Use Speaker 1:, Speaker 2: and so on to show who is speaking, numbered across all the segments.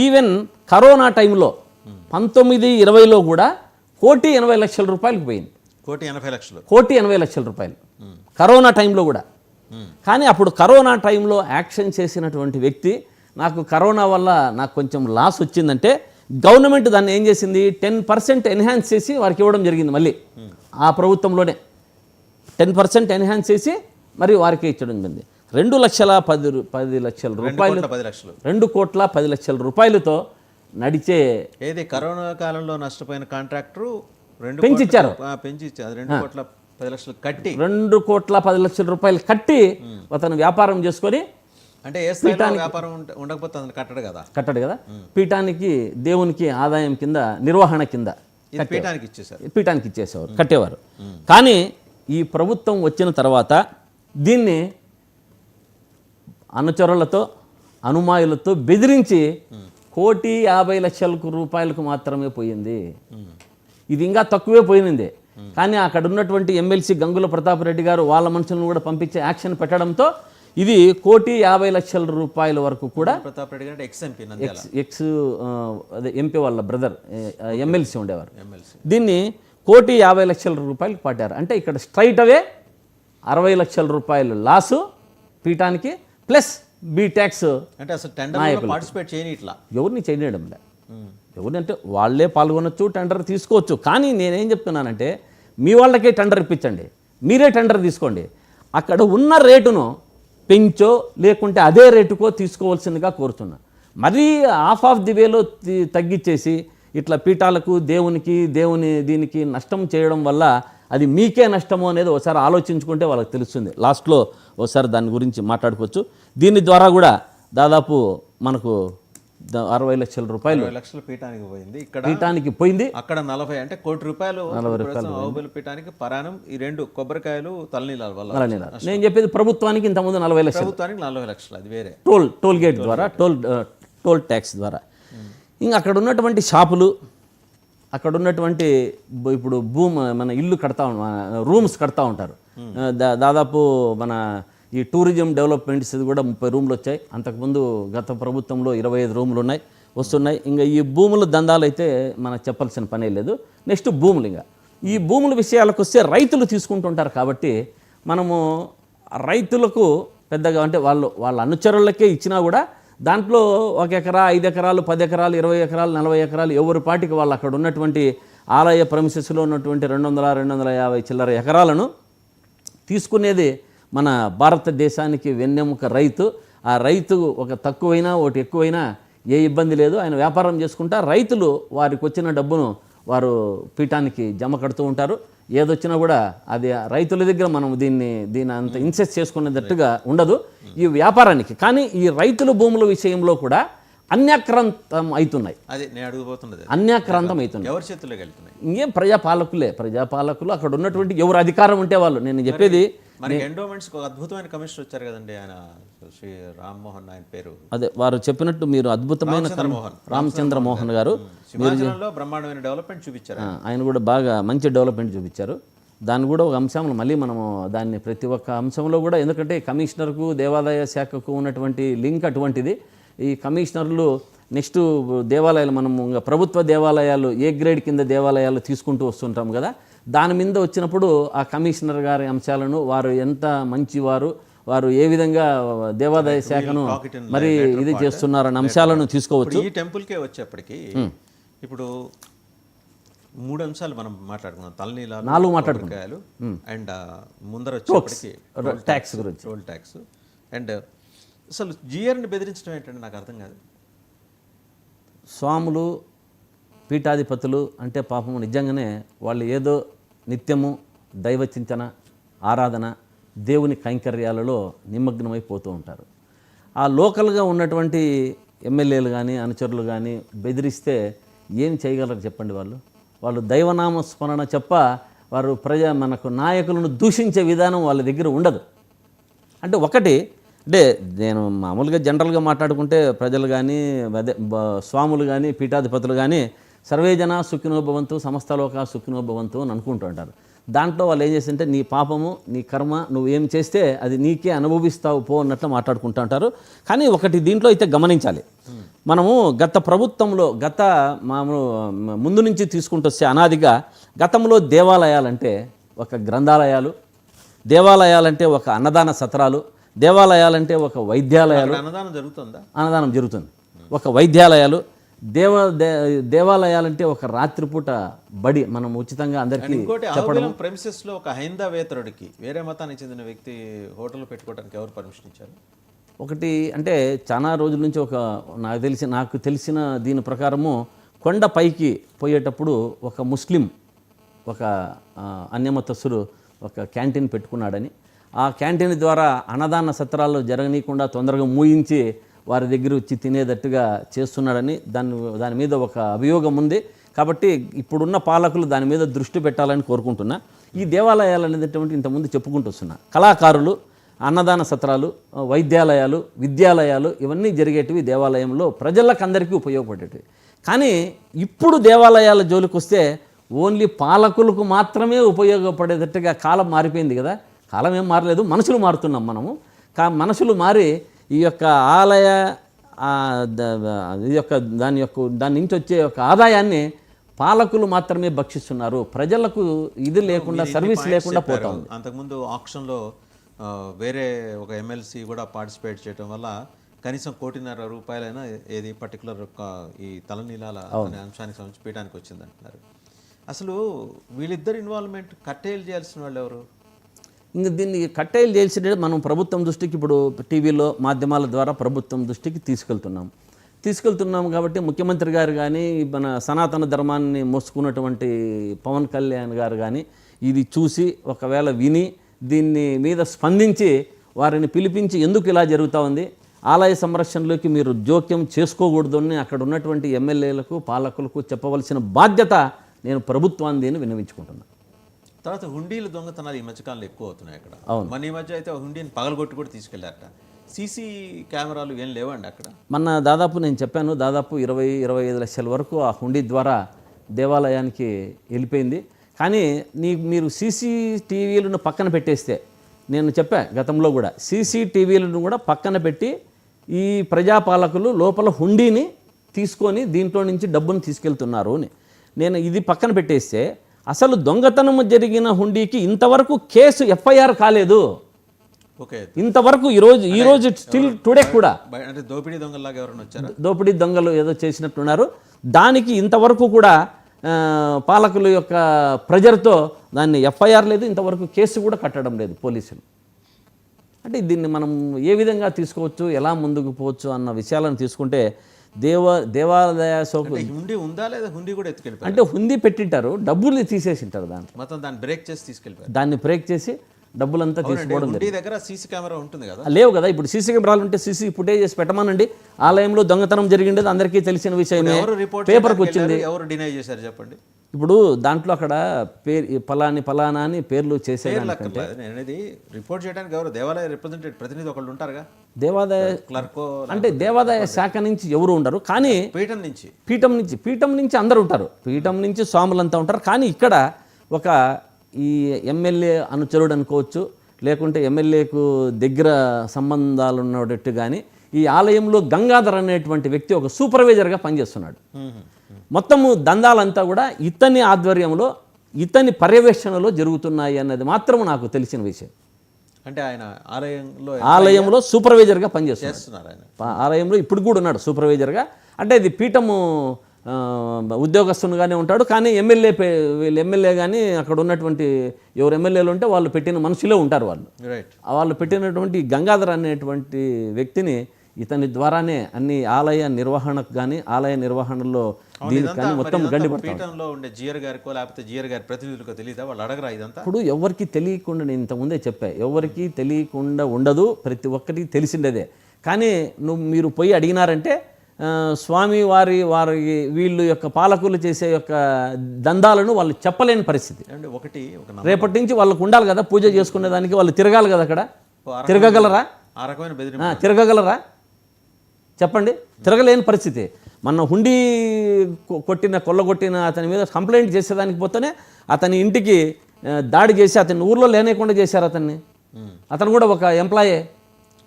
Speaker 1: Even corona టైంలో 1920లో కూడా 1,80,00,000 రూపాయలకు పోయింది. 1,80,00,000 రూపాయలు కరోనా టైంలో కూడా. కానీ అప్పుడు కరోనా టైంలో యాక్షన్ చేసినటువంటి వ్యక్తి, నాకు కరోనా వల్ల నాకు కొంచెం లాస్ వచ్చిందంటే గవర్నమెంట్ దాన్ని ఏం చేసింది, 10% ఎన్హాన్స్ చేసి వారికి ఇవ్వడం జరిగింది. మళ్ళీ ఆ ప్రభుత్వంలోనే 10% ఎన్హాన్స్ చేసి మరి వారికి ఇచ్చడం జరిగింది. 2,10,00,000 రూపాయలు, 2,10,00,000 రూపాయలతో నడిచే
Speaker 2: ఏది కరోనా కాలంలో నష్టపోయిన కాంట్రాక్టరు
Speaker 1: పెంచి ఇచ్చారు.
Speaker 2: 2,10,00,000 కట్టి
Speaker 1: 2,10,00,000 రూపాయలు కట్టి అతను వ్యాపారం చేసుకొని,
Speaker 2: అంటే ఏ స్థాయిలో వ్యాపారం ఉండకపోతే అతను కట్టడు కదా.
Speaker 1: పీఠానికి దేవునికి ఆదాయం కింద, నిర్వహణ కింద పీఠానికి ఇచ్చేసేవారు, కట్టేవారు. కానీ ఈ ప్రభుత్వం వచ్చిన తర్వాత దీన్ని అనుచరులతో అనుమాయులతో బెదిరించి 1,50,00,000 రూపాయలకు మాత్రమే పోయింది. ఇది ఇంకా తక్కువే పోయింది. కానీ అక్కడ ఉన్నటువంటి ఎమ్మెల్సీ గంగుల ప్రతాప్ రెడ్డి గారు వాళ్ళ మనుషులను కూడా పంపించే యాక్షన్ పెట్టడంతో ఇది 1,50,00,000 రూపాయల వరకు కూడా
Speaker 2: ప్రతాప్ రెడ్డి గారు
Speaker 1: ఎక్స్ అదే ఎంపీ వాళ్ళ బ్రదర్ ఎమ్మెల్సీ ఉండేవారు. దీన్ని 1,50,00,000 రూపాయలకు పట్టారు. అంటే ఇక్కడ స్ట్రైట్ అవే 60,00,000 రూపాయలు లాసు పీఠానికి, ప్లస్ బీ ట్యాక్స్.
Speaker 2: అంటే అసలు టెండర్ పార్టిసిపేట్ చేయని ఇట్లా
Speaker 1: ఎవరిని చేయడం లే. ఎవరినంటే వాళ్ళే పాల్గొనొచ్చు, టెండర్ తీసుకోవచ్చు. కానీ నేనేం చెప్తున్నానంటే మీ వాళ్ళకే టెండర్ ఇప్పించండి, మీరే టెండర్ తీసుకోండి. అక్కడ ఉన్న రేటును పెంచో లేకుంటే అదే రేటుకో తీసుకోవాల్సిందిగా కోరుతున్నా. మరీ ఆఫ్ ది వేలో తగ్గించేసి ఇట్లా పీఠాలకు దేవుని దీనికి నష్టం చేయడం వల్ల అది మీకే నష్టము అనేది ఒకసారి ఆలోచించుకుంటే వాళ్ళకి తెలుస్తుంది. లాస్ట్లో ఒకసారి దాని గురించి మాట్లాడుకోవచ్చు. దీని ద్వారా కూడా దాదాపు మనకు 60,00,000 రూపాయలు పీఠానికి పోయింది.
Speaker 2: అక్కడ 40 అంటే ₹1,00,000 పీఠానికి పరాణం. ఈ 2 కొబ్బరికాయలు తలనీలాల వల్ల.
Speaker 1: నేను చెప్పేది ప్రభుత్వానికి ఇంతకుముందు 40,00,000,
Speaker 2: ప్రభుత్వానికి 40,00,000. అది వేరే
Speaker 1: టోల్ గేట్ ద్వారా, టోల్ ట్యాక్స్ ద్వారా. ఇంకా అక్కడ ఉన్నటువంటి షాపులు, అక్కడ ఉన్నటువంటి ఇప్పుడు మన ఇల్లు కడతా రూమ్స్ కడతా ఉంటారు. దాదాపు మన ఈ టూరిజం డెవలప్మెంట్స్ కూడా 30 రూమ్లు వచ్చాయి. అంతకుముందు గత ప్రభుత్వంలో 25 రూములు వస్తున్నాయి. ఇంకా ఈ భూముల దందాలు అయితే మనం చెప్పాల్సిన పనే లేదు. నెక్స్ట్ భూములు, ఇంకా ఈ భూముల విషయాలకు వస్తే రైతులు తీసుకుంటుంటారు. కాబట్టి మనము రైతులకు పెద్దగా అంటే వాళ్ళ అనుచరులకే ఇచ్చినా కూడా దాంట్లో 1 ఎకరా, 5 ఎకరాలు, 10 ఎకరాలు, 20 ఎకరాలు, 40 ఎకరాలు ఎవరి పాటికి వాళ్ళు అక్కడ ఉన్నటువంటి ఆలయ ప్రమిసెస్లో ఉన్నటువంటి 200-250 చిల్లర ఎకరాలను తీసుకునేది మన భారతదేశానికి వెన్నెముక రైతు. ఆ రైతు ఒక తక్కువైనా ఒకటి ఎక్కువైనా ఏ ఇబ్బంది లేదు, ఆయన వ్యాపారం చేసుకుంటా. రైతులు వారికి వచ్చిన డబ్బును వారు పీఠానికి జమ కడుతూ ఉంటారు. ఏదొచ్చినా కూడా అది రైతుల దగ్గర మనం దీన్ని అంత ఇన్సెస్ట్ చేసుకునేటట్టుగా ఉండదు ఈ వ్యాపారానికి. కానీ ఈ రైతుల భూముల విషయంలో కూడా అన్యాక్రాంతం అవుతున్నాయి. అన్యాక్రాంతం అవుతున్నాయి.
Speaker 2: ఎవరి చేతుల్లోకి వెళ్తున్నాయి?
Speaker 1: ఇంకేం ప్రజాపాలకులు అక్కడ ఉన్నటువంటి ఎవరు అధికారం ఉంటే వాళ్ళు. నేను చెప్పేది
Speaker 2: మనకి ఎండోమెంట్స్ అద్భుతమైన కమిషనర్ వచ్చారు కదండి, ఆయన శ్రీ రామ్మోహన్, ఆయన పేరు
Speaker 1: అదే వారు చెప్పినట్టు మీరు అద్భుతమైన రామచంద్ర మోహన్ గారు
Speaker 2: బ్రహ్మాండమైన డెవలప్మెంట్ చూపించారు.
Speaker 1: ఆయన కూడా బాగా మంచి డెవలప్మెంట్ చూపించారు. దాన్ని కూడా ఒక అంశంలో మళ్ళీ మనము దాన్ని ప్రతి ఒక్క అంశంలో కూడా, ఎందుకంటే కమిషనర్కు దేవాదాయ శాఖకు ఉన్నటువంటి లింక్ అటువంటిది. ఈ కమిషనర్లు నెక్స్ట్ దేవాలయాలు, మనము ప్రభుత్వ దేవాలయాలు ఏ గ్రేడ్ కింద దేవాలయాలు తీసుకుంటూ వస్తుంటాం కదా, దాని మీద వచ్చినప్పుడు ఆ కమిషనర్ గారి అంశాలను, వారు ఎంత మంచివారు, వారు ఏ విధంగా దేవాదాయ శాఖను మరి ఇది చేస్తున్నారన్న అంశాలను తీసుకోవచ్చు.
Speaker 2: ఈ టెంపుల్కే వచ్చేప్పటికి ఇప్పుడు 3 అంశాలు మనం మాట్లాడుకున్నాం. తలనీలాలు,
Speaker 1: 4 మాట్లాడుకున్నాం.
Speaker 2: అండ్ ముందర వచ్చేప్పటికి
Speaker 1: ట్యాక్స్ గురించి,
Speaker 2: టోల్ ట్యాక్స్. అండ్ అసలు జిఆర్ని బెదిరించడం ఏంటంటే నాకు అర్థం కాదు.
Speaker 1: స్వాములు, పీఠాధిపతులు అంటే పాపము నిజంగానే వాళ్ళు ఏదో నిత్యము దైవచింతన, ఆరాధన, దేవుని కైంకర్యాలలో నిమగ్నమైపోతూ ఉంటారు. ఆ లోకల్గా ఉన్నటువంటి ఎమ్మెల్యేలు కానీ అనుచరులు కానీ బెదిరిస్తే ఏం చేయగలరు చెప్పండి? వాళ్ళు దైవనామ స్మరణ చెప్ప వారు మనకు నాయకులను దూషించే విధానం వాళ్ళ దగ్గర ఉండదు. అంటే ఒకటి అంటే నేను మామూలుగా జనరల్గా మాట్లాడుకుంటే ప్రజలు కానీ అదే స్వాములు కానీ పీఠాధిపతులు కానీ సర్వేజన సుఖినోభవంతు సమస్తలోక సుఖినోభవంతు అని అనుకుంటూ ఉంటారు. దాంట్లో వాళ్ళు ఏం చేస్తుంటే నీ పాపము నీ కర్మ నువ్వేం చేస్తే అది నీకే అనుభవిస్తావు పో అన్నట్లు మాట్లాడుకుంటూ ఉంటారు. కానీ ఒకటి దీంట్లో అయితే గమనించాలి, మనము గత ప్రభుత్వంలో మామూలు ముందు నుంచి తీసుకుంటూ వస్తే అనాదిగా గతంలో దేవాలయాలంటే ఒక గ్రంథాలయాలు, దేవాలయాలంటే ఒక అన్నదాన సత్రాలు, దేవాలయాలంటే ఒక వైద్యాలయాలు.
Speaker 2: అన్నదానం జరుగుతుందా?
Speaker 1: అన్నదానం జరుగుతుంది. ఒక వైద్యాలయాలు, దేవాలయాలంటే ఒక రాత్రిపూట బడి మనం ఉచితంగా అందరికీ
Speaker 2: ఇంకోటి చెప్పడం. ప్రెమిసెస్ లో ఒక హైందవేతరుడికి వేరే మతానికి చెందిన వ్యక్తి హోటల్ పెట్టుకోవడానికి ఎవరు పర్మిషన్ ఇచ్చారు?
Speaker 1: ఒకటి అంటే చాలా రోజుల నుంచి నాకు తెలిసిన దీని ప్రకారము కొండ పైకి పోయేటప్పుడు ఒక ముస్లిం ఒక అన్యమతస్తుడు ఒక క్యాంటీన్ పెట్టుకున్నాడని, ఆ క్యాంటీన్ ద్వారా అన్నదాన సత్రాలు జరగనీయకుండా తొందరగా మూయించి వారి దగ్గర వచ్చి తినేటట్టుగా చేస్తున్నాడని దాని మీద ఒక అభియోగం ఉంది. కాబట్టి ఇప్పుడున్న పాలకులు దాని మీద దృష్టి పెట్టాలని కోరుకుంటున్నా. ఈ దేవాలయాలు అనేటటువంటి ఇంతకుముందు చెప్పుకుంటూ వస్తున్నా, కళాకారులు, అన్నదాన సత్రాలు, వైద్యాలయాలు, విద్యాలయాలు ఇవన్నీ జరిగేటివి దేవాలయంలో ప్రజలకు అందరికీ ఉపయోగపడేటివి. కానీ ఇప్పుడు దేవాలయాల జోలికి వస్తే ఓన్లీ పాలకులకు మాత్రమే ఉపయోగపడేటట్టుగా కాలం మారిపోయింది కదా. కాలం ఏం మారలేదు, మనుషులు మారుతున్నాం మనము. మనుషులు మారి ఈ యొక్క ఆలయ దాని నుంచి వచ్చే యొక్క ఆదాయాన్ని పాలకులు మాత్రమే భక్షిస్తున్నారు. ప్రజలకు ఇది లేకుండా, సర్వీస్ లేకుండా పోతా ఉంది.
Speaker 2: అంతకుముందు ఆక్షన్లో వేరే ఒక ఎమ్మెల్సీ కూడా పార్టిసిపేట్ చేయడం వల్ల కనీసం ₹1.5 ఏది పర్టికులర్ ఈ తలనీలాల అనే అంశానికి సంబంధించి పీయడానికి వచ్చింది అంటున్నారు. అసలు వీళ్ళిద్దరు ఇన్వాల్వ్మెంట్ కట్టేలు చేయాల్సిన వాళ్ళు ఎవరు?
Speaker 1: ఇంకా దీన్ని కట్టేలు చేయాల్సిన మనం ప్రభుత్వం దృష్టికి ఇప్పుడు టీవీలో మాధ్యమాల ద్వారా ప్రభుత్వం దృష్టికి తీసుకెళ్తున్నాం కాబట్టి ముఖ్యమంత్రి గారు కానీ, మన సనాతన ధర్మాన్ని మోసుకున్నటువంటి పవన్ కళ్యాణ్ గారు కానీ ఇది చూసి ఒకవేళ విని దీన్ని మీద స్పందించి వారిని పిలిపించి ఎందుకు ఇలా జరుగుతూ ఉంది, ఆలయ సంరక్షణలోకి మీరు జోక్యం చేసుకోకూడదు అని అక్కడ ఉన్నటువంటి ఎమ్మెల్యేలకు, పాలకులకు చెప్పవలసిన బాధ్యత నేను ప్రభుత్వాన్ని విన్నవించుకుంటున్నాను.
Speaker 2: తర్వాత హుండీలు దొంగతనాలు ఈ మధ్యకాలంలో ఎక్కువ అవుతున్నాయి అక్కడ. మన ఈ మధ్య అయితే హుండీని పగలగొట్టి కూడా తీసుకెళ్లారట. సీసీ కెమెరాలు ఏం లేవండి అక్కడ?
Speaker 1: నేను చెప్పాను, దాదాపు 20-25 లక్షల వరకు ఆ హుండీ ద్వారా దేవాలయానికి వెళ్ళిపోయింది. కానీ మీరు సీసీటీవీలను పక్కన పెట్టేస్తే, నేను చెప్పా గతంలో కూడా, సీసీటీవీలను కూడా పక్కన పెట్టి ఈ ప్రజాపాలకులు లోపల హుండీని తీసుకొని దీంట్లో నుంచి డబ్బును తీసుకెళ్తున్నారు అని నేను ఇది పక్కన పెట్టేస్తే, అసలు దొంగతనం జరిగిన హుండీకి ఇంతవరకు కేసు ఎఫ్ఐఆర్ కాలేదు.
Speaker 2: ఓకే,
Speaker 1: ఇంతవరకు ఈరోజు స్టిల్ టుడే కూడా
Speaker 2: అంటే దోపిడీ దొంగలాగా ఎవరైనా వచ్చారు,
Speaker 1: దోపిడీ దొంగలు ఏదో చేసినట్టున్నారు. దానికి ఇంతవరకు కూడా పాలకుల యొక్క ప్రెజర్తో దాన్ని ఎఫ్ఐఆర్ లేదు, ఇంతవరకు కేసు కూడా కట్టడం లేదు పోలీసులు. అంటే దీన్ని మనం ఏ విధంగా తీసుకోవచ్చు, ఎలా ముందుకు పోవచ్చు అన్న విషయాలను తీసుకుంటే దేవాలయ
Speaker 2: హుండీ ఉందా లేదా, హుండీ కూడా ఎత్తుకెళ్ళిపోయారు.
Speaker 1: అంటే హుండీ పెట్టింటారు, డబ్బులు తీసేసి ఉంటారు,
Speaker 2: మొత్తం దాన్ని బ్రేక్ చేసి తీసుకెళ్ళిపోయారు.
Speaker 1: దాన్ని బ్రేక్ చేసి డబ్బులంతా తీసుకోవడం.
Speaker 2: హుండీ దగ్గర సీసీ కెమెరా ఉంటుంది కదా?
Speaker 1: లేవు కదా. ఇప్పుడు సీసీ కెమెరాలు ఉంటే సీసీ ఫుటేజ్ పెట్టమనండి. ఆలయంలో దొంగతనం జరిగిండేది అందరికీ తెలిసిన విషయమే, పేపర్కి వచ్చింది.
Speaker 2: ఎవరు డినై చేశారు చెప్పండి?
Speaker 1: ఇప్పుడు దాంట్లో అక్కడ ఫలానా అని పేర్లు చేసేదానికంటే
Speaker 2: అనేది రిపోర్ట్ చేయడానికి ఎవరు దేవాలయ రిప్రజెంటేటివ్ ప్రతినిధి ఒకళ్ళు ఉంటారుగా,
Speaker 1: దేవాదాయ
Speaker 2: క్లర్కో.
Speaker 1: అంటే దేవాదాయ శాఖ నుంచి ఎవరు ఉండరు, కానీ పీఠం నుంచి అందరు ఉంటారు. పీఠం నుంచి స్వాములంతా ఉంటారు. కానీ ఇక్కడ ఒక ఈ ఎమ్మెల్యే అనుచరుడు అనుకోవచ్చు, లేకుంటే ఎమ్మెల్యేకు దగ్గర సంబంధాలు ఉన్నట్టు కానీ ఈ ఆలయంలో గంగాధర్ అనేటువంటి వ్యక్తి ఒక సూపర్వైజర్గా పనిచేస్తున్నాడు. మొత్తము దందాలంతా కూడా ఇతని ఆధ్వర్యంలో, ఇతని పర్యవేక్షణలో జరుగుతున్నాయి అన్నది మాత్రం నాకు తెలిసిన విషయం.
Speaker 2: అంటే ఆయన
Speaker 1: ఆలయంలో సూపర్వైజర్గా పనిచేస్తున్నారు. ఆలయంలో ఇప్పుడు కూడా ఉన్నాడు సూపర్వైజర్గా. అంటే ఇది పీఠము ఉద్యోగస్తునిగానే ఉంటాడు. కానీ ఎమ్మెల్యే కానీ అక్కడ ఉన్నటువంటి ఎవరు ఎమ్మెల్యేలు ఉంటే వాళ్ళు పెట్టిన మనుషులే ఉంటారు. వాళ్ళు పెట్టినటువంటి గంగాధర్ అనేటువంటి వ్యక్తిని ఇతని ద్వారానే అన్ని ఆలయ నిర్వహణకు కానీ, ఆలయ నిర్వహణలో దీనికి కానీ మొత్తం
Speaker 2: పీఠంలో ఉండే జీఆర్ గారికో లేకపోతే జీఆర్ గారి ప్రతినిధులకు తెలియదా? వాళ్ళు అడగరా ఇదంతా?
Speaker 1: ఇప్పుడు ఎవరికి తెలియకుండా, నేను ఇంతకుముందే చెప్పా, ఎవరికి తెలియకుండా ఉండదు, ప్రతి ఒక్కరికి తెలిసిండేదే. కానీ మీరు పోయి అడిగినారంటే స్వామి వారి వీళ్ళు యొక్క పాలకులు చేసే యొక్క దందాలను వాళ్ళు చెప్పలేని పరిస్థితి. రేపటి నుంచి వాళ్ళకు ఉండాలి కదా, పూజ చేసుకునే దానికి వాళ్ళు తిరగాలి కదా. అక్కడ తిరగగలరా? తిరగగలరా చెప్పండి? తిరగలేని పరిస్థితి. మన హుండీ కొల్లగొట్టిన అతని మీద కంప్లైంట్ చేసేదానికి పోతేనే అతని ఇంటికి దాడి చేసి అతని ఊర్లో లేనేకుండా చేశారు అతన్ని. అతను కూడా ఒక ఎంప్లాయే.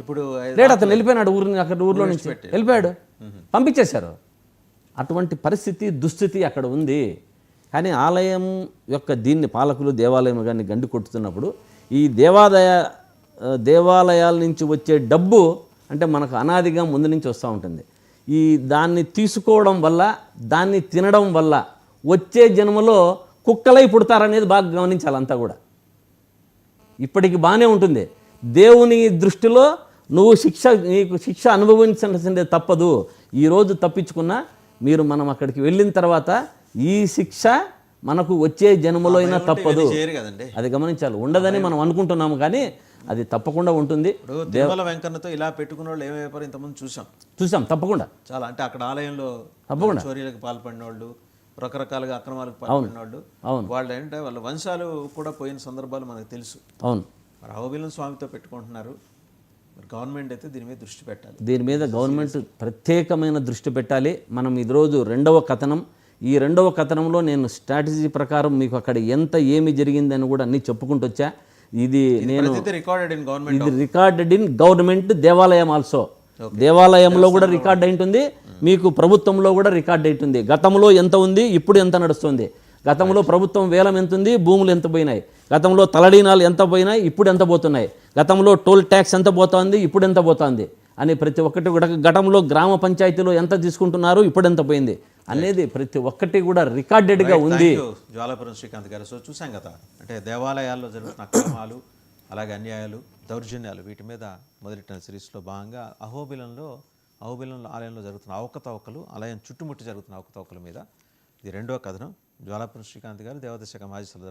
Speaker 2: ఇప్పుడు
Speaker 1: లేడు, అతను వెళ్ళిపోయినాడు అక్కడ ఊర్లో నుంచి వెళ్ళిపోయాడు, పంపించేశారు. అటువంటి పరిస్థితి దుస్థితి అక్కడ ఉంది. కానీ ఆలయం యొక్క దీన్ని పాలకులు దేవాలయం కానీ గండి కొట్టుతున్నప్పుడు ఈ దేవాలయాల నుంచి వచ్చే డబ్బు అంటే మనకు అనాదిగా ముందు నుంచి వస్తూ ఉంటుంది. ఈ దాన్ని తీసుకోవడం వల్ల, దాన్ని తినడం వల్ల వచ్చే జన్మలో కుక్కలై పుడతారనేది బాగా గమనించాలి అంతా కూడా. ఇప్పటికి బాగానే ఉంటుంది. దేవుని దృష్టిలో నీకు శిక్ష అనుభవించాల్సిందే తప్పదు. ఈరోజు తప్పించుకున్నా మనం అక్కడికి వెళ్ళిన తర్వాత ఈ శిక్ష మనకు వచ్చే జన్మలో అయినా తప్పదు. అది గమనించాలి. ఉండదని మనం అనుకుంటున్నాము కానీ అది తప్పకుండా ఉంటుంది.
Speaker 2: తిరుమల వెంకన్నతో ఇలా పెట్టుకున్న వాళ్ళు ఏమైపోయారు ఇంతకుముందు చూసాం
Speaker 1: తప్పకుండా.
Speaker 2: చాలా అంటే అక్కడ ఆలయంలో
Speaker 1: తప్పకుండా
Speaker 2: చోరీలకు పాల్పడిన వాళ్ళు, రకరకాలుగా అక్రమాలకు పాల్పడిన వాళ్ళు, వాళ్ళు ఏంటంటే వాళ్ళ వంశాలు కూడా పోయిన సందర్భాలు మనకు తెలుసు.
Speaker 1: అవును.
Speaker 2: మరి అహోబిలం స్వామితో పెట్టుకుంటున్నారు. మరి గవర్నమెంట్ అయితే దీని మీద దృష్టి పెట్టాలి.
Speaker 1: దీని మీద గవర్నమెంట్ ప్రత్యేకమైన దృష్టి పెట్టాలి. మనం ఈరోజు రెండవ కథనం, ఈ రెండవ కథనంలో నేను స్ట్రాటజీ ప్రకారం మీకు అక్కడ ఏమి జరిగిందని కూడా అన్నీ చెప్పుకుంటూ వచ్చా. ఇది రికార్డెడ్ ఇన్ గవర్నమెంట్ దేవాలయం ఆల్సో. దేవాలయంలో కూడా రికార్డ్ అయింటుంది, మీకు ప్రభుత్వంలో కూడా రికార్డ్ అవుతుంది. గతంలో ఎంత ఉంది, ఇప్పుడు ఎంత నడుస్తుంది, గతంలో ప్రభుత్వం వేలం ఎంత ఉంది, భూములు ఎంత పోయినాయి, గతంలో తలడీనాలు ఎంత పోయినాయి, ఇప్పుడు ఎంత పోతున్నాయి, గతంలో టోల్ ట్యాక్స్ ఎంత పోతుంది, ఇప్పుడు ఎంత పోతుంది అని ప్రతి ఒక్కటి కూడా, గతంలో గ్రామ పంచాయతీలో ఎంత తీసుకుంటున్నారు, ఇప్పుడు ఎంత పోయింది అనేది ప్రతి ఒక్కటి కూడా రికార్డెడ్గా ఉంది.
Speaker 2: జ్వాలాపురం శ్రీకాంత్ గారు. సో చూసాం కదా, అంటే దేవాలయాల్లో జరుగుతున్న అక్రమాలు, అలాగే అన్యాయాలు, దౌర్జన్యాలు, వీటి మీద మొదలెట్టిన సిరీస్లో భాగంగా అహోబిలంలో ఆలయంలో జరుగుతున్న అవకతవకలు, ఆలయం చుట్టుముట్టి జరుగుతున్న అవకతవకల మీద ఇది రెండవ కథనం. జ్వాలాపురం శ్రీకాంత్ గారు, దేవాదాయ శాఖ మాజీ సలహా